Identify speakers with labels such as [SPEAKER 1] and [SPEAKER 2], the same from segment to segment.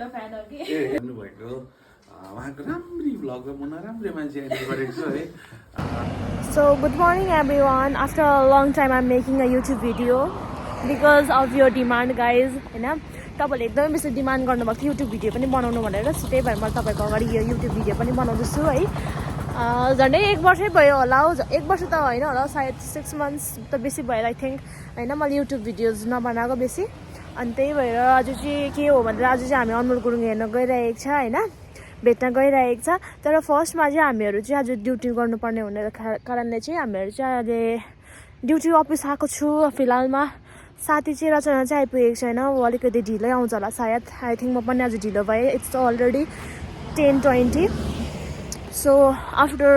[SPEAKER 1] ठुलो फ्यान हो कि
[SPEAKER 2] हेर्नु भएको उहाँको राम्री भ्लग र म नराम्रै मान्छे एडिट गरेको छु है
[SPEAKER 3] So good morning everyone. After a long time I'm making a YouTube video because of your demand guys. हैन तपाईहरुले एकदमै बेसी डिमान्ड गर्नुभएको थियो YouTube भिडियो पनि बनाउनु भनेर सो त्यही भएर मैले तपाईहरुको अगाडि यो YouTube भिडियो पनि बनाउँदै छु है झन्डै 1 वर्षै भयो होला 1 वर्ष त हैन होला सायद 6 months त बेसी भयो आई थिंक हैन मैले YouTube भिडियोज नबनाएको बेसी अनि त्यही भएर आज चाहिँ के हो भनेर आज चाहिँ हामी अनमोल गुरुङ हेर्न गइरहेको छ हैन भेट्न गइरहेको छ तर फर्स्टमा चाहिँ हामीहरु चाहिँ आज ड्युटी गर्नुपर्ने हुने कारणले चाहिँ हामीहरु चाहिँ अहिले ड्युटी अफिस आएको छु फिलहालमा साथी चाहिँ रचना चाहिँ आइपुगेको छैन उ अलिकति ढिलै आउँछ होला सायद आई थिंक म पनि आज ढिलो भए it's already 10:20 so after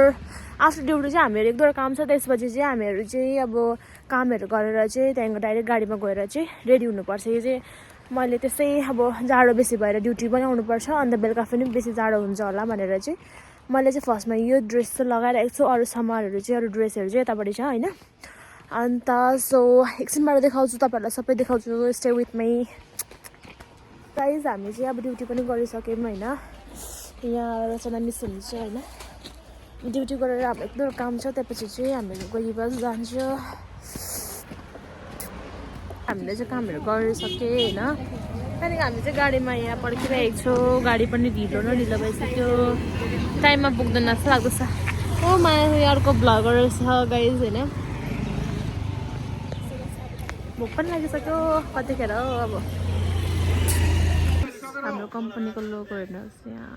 [SPEAKER 3] duty चाहिँ हामीहरु एक दुईवटा काम छ त्यसपछि चाहिँ हामीहरु चाहिँ अब कामहरु गरेर चाहिँ त्यहाँको डाइरेक्ट गाडीमा गएर चाहिँ रेडी हुनुपर्छ यो चाहिँ मैले त्यसै अब जाडो बेसी भएर ड्युटी पनि आउनुपर्छ अन्त बेलुका पनि बेसी जाडो हुन्छ होला भनेर चाहिँ मैले चाहिँ फर्स्टमा यो ड्रेस चाहिँ लगाइरहेको छु अरू सामानहरु चाहिँ अरू ड्रेसहरु चाहिँ यतापट्टि छ हैन अन्त सो एकछिनबाट देखाउँछु तपाईहरुलाई सबै देखाउँछु स्टे विथ मी गाइस हामी चाहिँ अब ड्युटी पनि गरिसक्यौं हैन यहाँ रचना मिस हुन्छ हैन ड्युटी गरेर हाम्रो एकदम काम छ त्यसपछि चाहिँ हामीहरु गइबस जान्छ हामीले चाहिँ कामहरु गरिसके हैन त्यहाँदेखि हामी चाहिँ गाडीमा यहाँ पर्खिरहेको छौँ गाडी पनि ढिलो न ढिलो भइसक्यो टाइममा पुग्दैन जस्तो लाग्दैछ ओ माया अर्को भ्लगर छ गाइज हैन भोक पनि लागिसक्यो कतिखेर हो अब हाम्रो कम्पनीको लोगो हेर्नुहोस् यहाँ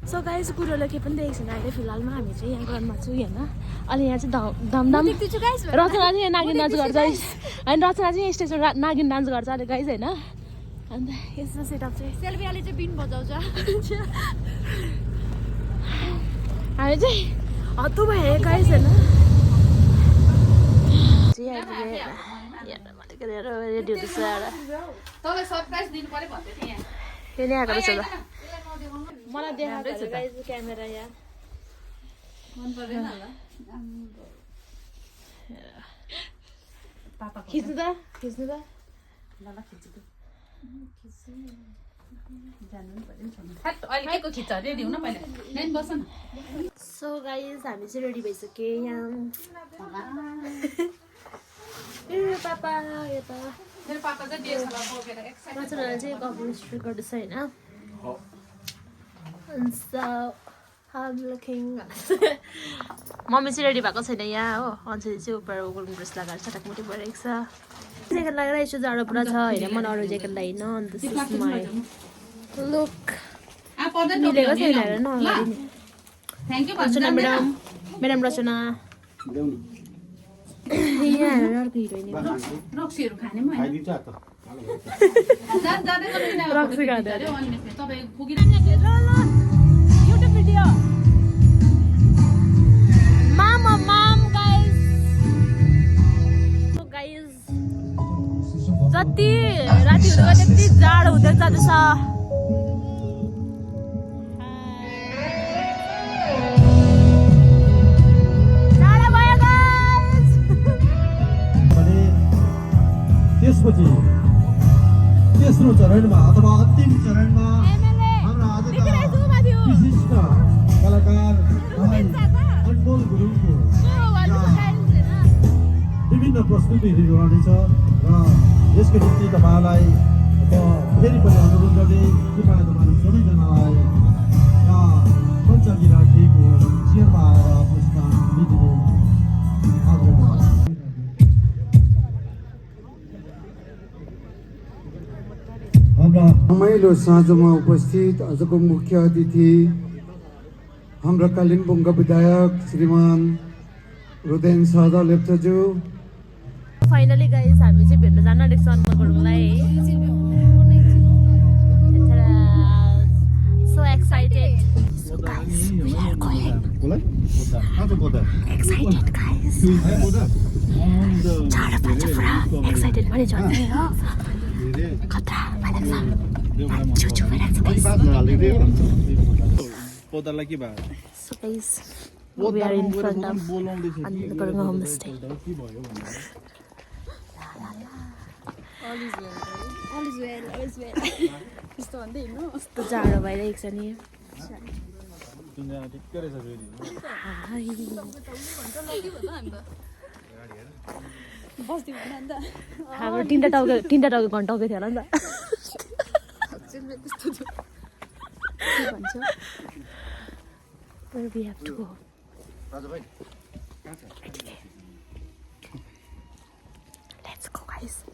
[SPEAKER 3] सो गाइस कुरोलाई के पनि देखेको छैन अहिले फिलहालमा हामी चाहिँ यहाँ ग्राउन्डमा छु होइन अनि यहाँ चाहिँ धमधम रचना चाहिँ यहाँ नागिन डान्स गर्छ होइन रचना चाहिँ स्टेजमा नागिन डान्स गर्छ अहिले गाइस होइन अन्त यस्तो सेटअप चाहिँ
[SPEAKER 1] सेल्फीले चाहिँ बिन बजाउँछ
[SPEAKER 3] हामी चाहिँ हत्तु भयो गाइस होइन रेडी हुँदैछ
[SPEAKER 1] तपाईँ सरप्राइज दिनु पर्यो भन्दै थिएँ
[SPEAKER 3] यहाँ आएको रहेछ ल मलाई देखाएको छ गाइस क्यामेरा यहाँ
[SPEAKER 1] मन पर्दैन होला पापा
[SPEAKER 3] खिच्नु त
[SPEAKER 1] ल खिच्छु जानु नि पर्यो छोड्नु अहिले केको खिच्छ रेडी हुन पहिला नाइन बस न
[SPEAKER 3] सो गाइस हामी चाहिँ रेडी भइसक्यो यहाँ ए पापा यता
[SPEAKER 1] मेरो पापा चाहिँ डिएसएलआर बोकेर एक्साइटेड
[SPEAKER 3] रचनाले चाहिँ कफी स्ट्रिट गर्दैछ होइन मम्मी चाहिँ रेडी भएको छैन यहाँ हो अञ्जली चाहिँ उपर गुरुङ ड्रेस लगाएर चटकमुटी भइरहेको छ ज्याकेट लगाइरहेको छु जाडो पुरा छ होइन मन अरू ज्याकेट लगाइन अन्त लुक मिलेको छैन हेर न अगाडि
[SPEAKER 1] थ्याङ्क यू
[SPEAKER 3] रचना म्याडम रचना यहाँ हेर अर्को हिरोइन
[SPEAKER 1] रक्सीहरू खाने म
[SPEAKER 3] रक्सी खाँदै
[SPEAKER 1] तपाईँ पुगिरहनु
[SPEAKER 3] YouTube video. Mom, guys. So guys, जति राति हुँदा त्यति जाडो हुँदै जाँदैछ जाडो भयो गाइस
[SPEAKER 4] भने त्यसपछि तेस्रो चरणमा अथवा अन्तिम चरणमा हाम्रा आजका विशिष्ट कलाकार अनमोल गुरुङको विभिन्न प्रस्तुतिहरू रहनेछ र यसको निम्ति तपाईँलाई म फेरि पनि अनुरोध गर्दै कृपया तपाईँ सबैजनालाई यहाँ मञ्चअघि राखिएको चेयरमा आएर आफ्नो स्थान लिदिने आग्रह गर्छु। हाम्रा रमाइलो साँझमा उपस्थित आजको मुख्य अतिथि हाम्रा कालिम्पोङका विधायक श्रीमान रुदेन सादा लेप्चाज्यू
[SPEAKER 3] फाइनली गाइस हामी चाहिँ भेट्न जान आँटेको छ अनमोल गुरुङलाई सो एक्साइटेड एक्साइटेड गाइस जाडो पर्छ पुरा एक्साइटेड पनि झन् हो खतरा भइरहेको छ छुछु भइरहेको छ
[SPEAKER 2] पौधालाई के भयो
[SPEAKER 3] so guys we are in front of Anil Gurung homestay
[SPEAKER 1] त्यस्तो भन्दै हिँड्नु
[SPEAKER 3] कस्तो जाडो भइरहेको छ नि
[SPEAKER 4] ठिक्कै रहेछ फेरि
[SPEAKER 1] बस्दिउँ होइन अन्त
[SPEAKER 3] हाम्रो तिनवटा टाउको घन्टाउँदै थियो होला नि त
[SPEAKER 1] त्यस्तो
[SPEAKER 3] के भन्छ Where we have to go. Let's go, guys.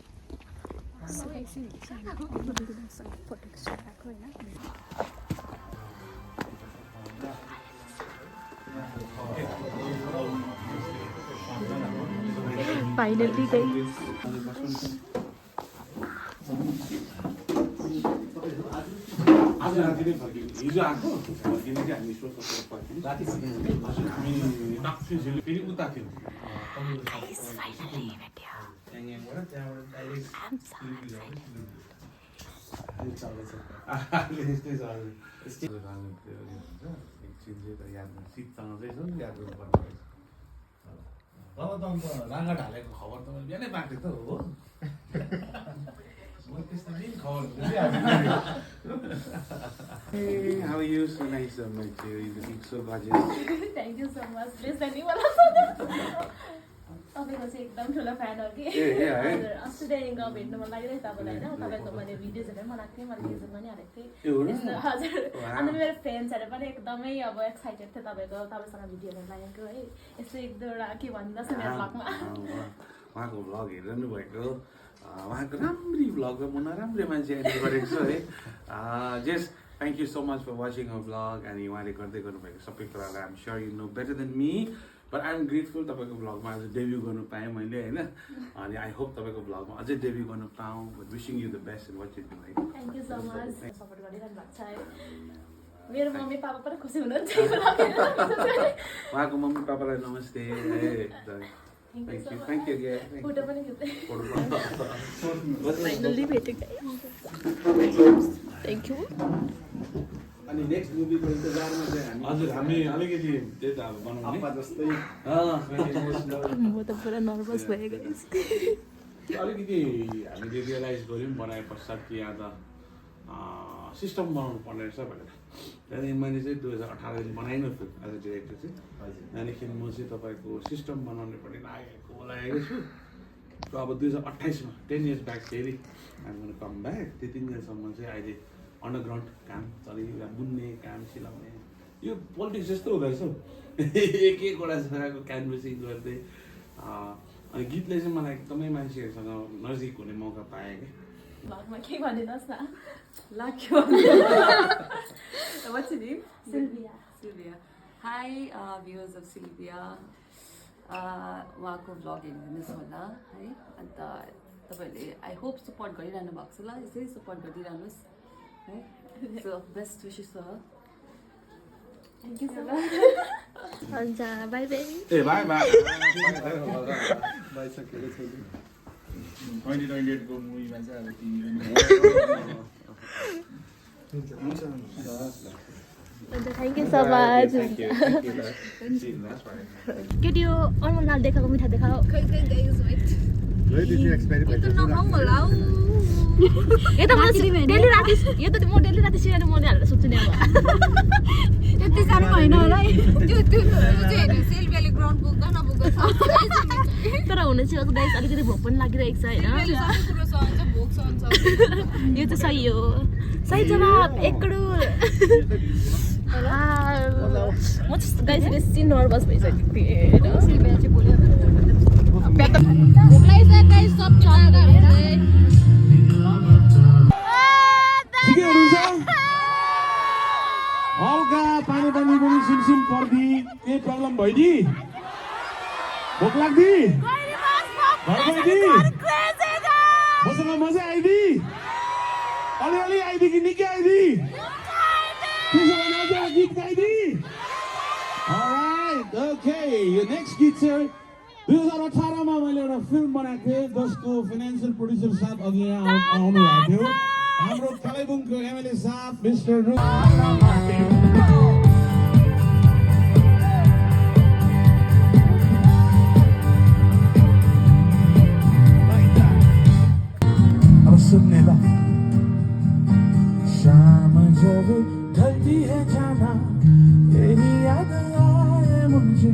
[SPEAKER 3] Finally, guys.
[SPEAKER 2] आज राति नै फर्किनु हिजो आएको फर्किनु चाहिँ हामी सोच फर्किनु राति हजुर हामी टक्कै फेरि उता थियौँ राँगा ढालेको खबर त मैले बिहानै पाएको थिएँ त हो How are you? So nice to meet you. You look so gorgeous.
[SPEAKER 3] Thank you so much. Please send me one. तपाईँको चाहिँ एकदम ठुलो फ्यान हो कि हजुर अस्तिदेखि गाउँ भेट्नु मन लागिरहेको तपाईँलाई होइन तपाईँको मैले भिडियोजहरू पनि बनाएको थिएँ मैले फेसबुक पनि हालेको थिएँ हजुर अन्त मेरो फ्रेन्ड्सहरू पनि एकदमै अब एक्साइटेड थियो तपाईँसँग भिडियोहरू लागेको है यस्तो एक दुईवटा के भनिदिनुहोस् न मेरो भ्लगमा
[SPEAKER 2] उहाँको भ्लग हेरिरहनु भएको उहाँको राम्री भ्लग र म नराम्रै मान्छे एडिट गरेको छु है just thank you so much for watching a vlog अनि उहाँले गर्दै गर्नुभएको सबै कुरालाई I'm sure you know better than me but I'm grateful तपाईँको भ्लगमा आज डेब्यू गर्नु पाएँ मैले होइन अनि आई होप तपाईँको भ्लगमा अझै डेब्यू गर्नु पाऊँ but wishing you the best in what you do है
[SPEAKER 3] thank you so much support गरिरहनु भएको छ है मेरो मम्मी पापा पनि खुसी हुनुहुन्छ
[SPEAKER 2] उहाँको मम्मी पापालाई नमस्ते Thank you again.
[SPEAKER 3] फोटो पनि खिच्दै
[SPEAKER 2] Finally
[SPEAKER 3] थ्याङ्क यू
[SPEAKER 2] अनि नेक्स्ट मुभीको इन्तजारमा चाहिँ हजुर हामी अलिकति त्यही त अब बनाउने जस्तै
[SPEAKER 3] म त पुरा नर्भस भएँ गाइस
[SPEAKER 2] अलिकति हामीले रियलाइज गऱ्यौँ बनाए पश्चात कि यहाँ त सिस्टम बनाउनु पर्ने रहेछ भनेर त्यहाँदेखि मैले चाहिँ 2018 देखि बनाइनँ एज अ डिरेक्टर चाहिँ त्यहाँदेखि म चाहिँ तपाईँको सिस्टम बनाउने पनि लागेको छु र अब 2028मा 10 years ब्याक फेरि हामी कम ब्याक त्यो 3 yearsसम्म चाहिँ अहिले अन्डरग्राउन्ड काम चलिरहेको बुन्ने काम सिलाउने यो पोलिटिक्स जस्तो हुँदो रहेछ एक एकवटा जग्गाको क्यानभसिङ गर्दै अनि गीतले चाहिँ मलाई एकदमै मान्छेहरूसँग नजिक हुने मौका पाएँ कि
[SPEAKER 3] भ्लगमा के भनिदिनुहोस् न
[SPEAKER 1] लाग्यो What's your name? Sylvia. Hi, viewers of Sylvia. उहाँको भ्लग हेरिदिनुहोस् होला है अन्त तपाईँहरूले आई होप सपोर्ट गरिरहनु भएको छ ल यसरी सपोर्ट गरिदिइरहनुहोस् है सो बेस्ट विशेस छ
[SPEAKER 3] थ्याङ्क यू सो मच हुन्छ बाई बाई
[SPEAKER 2] ए बाई बाई
[SPEAKER 4] बाइसकेको छ 2028 को मुभीमा चाहिँ अब
[SPEAKER 3] हुन्छ थ्याङ्क यू सो मच केटी यो अनमोल दाल देखाएको मिठा देखाओ यो त डेली राति यो त म डेली राति सिरानी मर्ने हालेर सुत्छु नि अब
[SPEAKER 1] त्यति साह्रो होइन होला त्यो चाहिँ सेल्फीले ग्राउन्ड पुग्दा नपुग्दा
[SPEAKER 3] तर हुन चाहिँ गाइस अलिकति भोक पनि लागिरहेको छ होइन यो चाहिँ सही हो सही जवाब 1 करोड म चाहिँ गाइस बेसी नर्भस भइसकेको थिएँ
[SPEAKER 1] सेल्फीले चाहिँ बोल्यो
[SPEAKER 4] ठिकै हुनुहुन्छ हल्का पानी पनि सिमसिम पर्दी केही प्रब्लम भइदि भोक लाग्दी मसँग मजा आइदि अलिअलि आइदि कि निकै आइदि त्यसो भने अझ गीत गाइदि अलराइट ओके यो नेक्स्ट गीत चाहिँ 2018 मा मैले एउटा फिल्म बनाएको थिएँ जसको फाइनेन्सियल प्रोड्युसर साहब अघि यहाँ आउनु भएको थियो हाम्रो कालेबुङको एमएलए साहब मिस्टर
[SPEAKER 2] बा शाम जब ढलती है जाना तेरी याद आए मुझे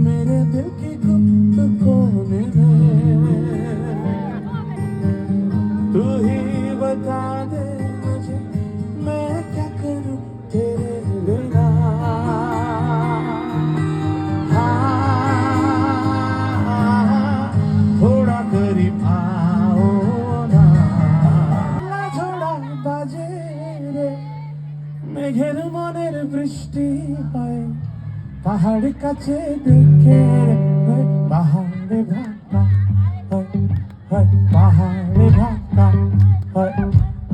[SPEAKER 2] मेरे दिल के गुप्त कोने में तू ही बता दे मुझे मैं क्या करूं तेरे बिना थोड़ा करीब आओ ना झोड़ा बाजे रे মেঘের মনের বৃষ্টি হয় পাহাড় কাছে দেখে রে পাহাড়ে ভাটা হয় হয় পাহাড়ে ভাটা হয়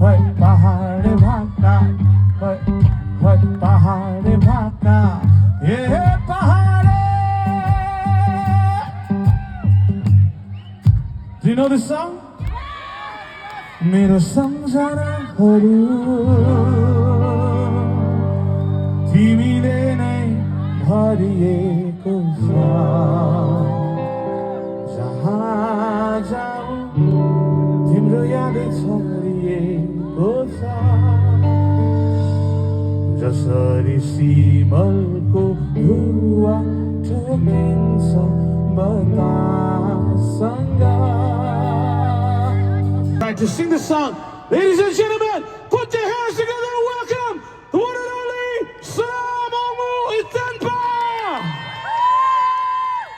[SPEAKER 2] হয় পাহাড়ে ভাটা হয় হয় পাহাড়ে ভাটা এ পাহাড়ে Do you know this song? मेरो सम्झनाहरू तिमीले नै भरिएको छ जहाँ जाऊ तिम्रो याद छरिएको छ जसरी सिमलको भुवा ठोकिन्छ बतासँग to sing the song. Ladies and gentlemen, put your hands together and welcome the one and only Salamongu Itanpa!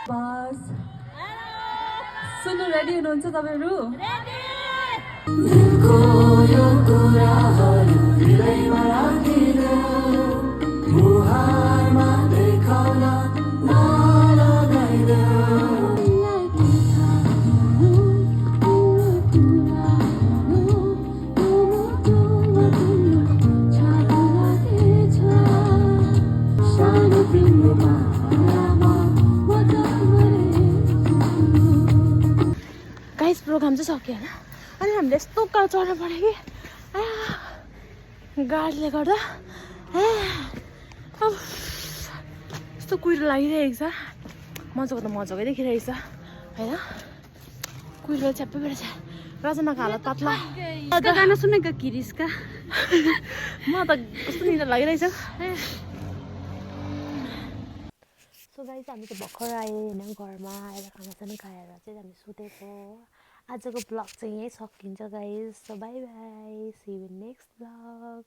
[SPEAKER 1] बस सुन्नु रेडी हुनुहुन्छ तपाईहरु
[SPEAKER 3] गाइस प्रोग्राम चाहिँ सक्यो होइन अनि हामीले यस्तो उकालो चढ्नु पऱ्यो कि गाडीले गर्दा यस्तो कुहिरो लागिरहेको छ मजाको त मजाकै देखिरहेको छ होइन कुहिरो छ्याप्पै बेला छ रचनाको हालत पातला
[SPEAKER 1] गाना सुनेको किरिसका
[SPEAKER 3] म त कस्तो निद्रा लागिरहेछ सो गाइस हामी चाहिँ भर्खर आयो होइन घरमा आएर खानासाना खाएर चाहिँ हामी सुतेको आजको ब्लग चाहिँ यहीँ सकिन्छ guys so bye bye see you next blog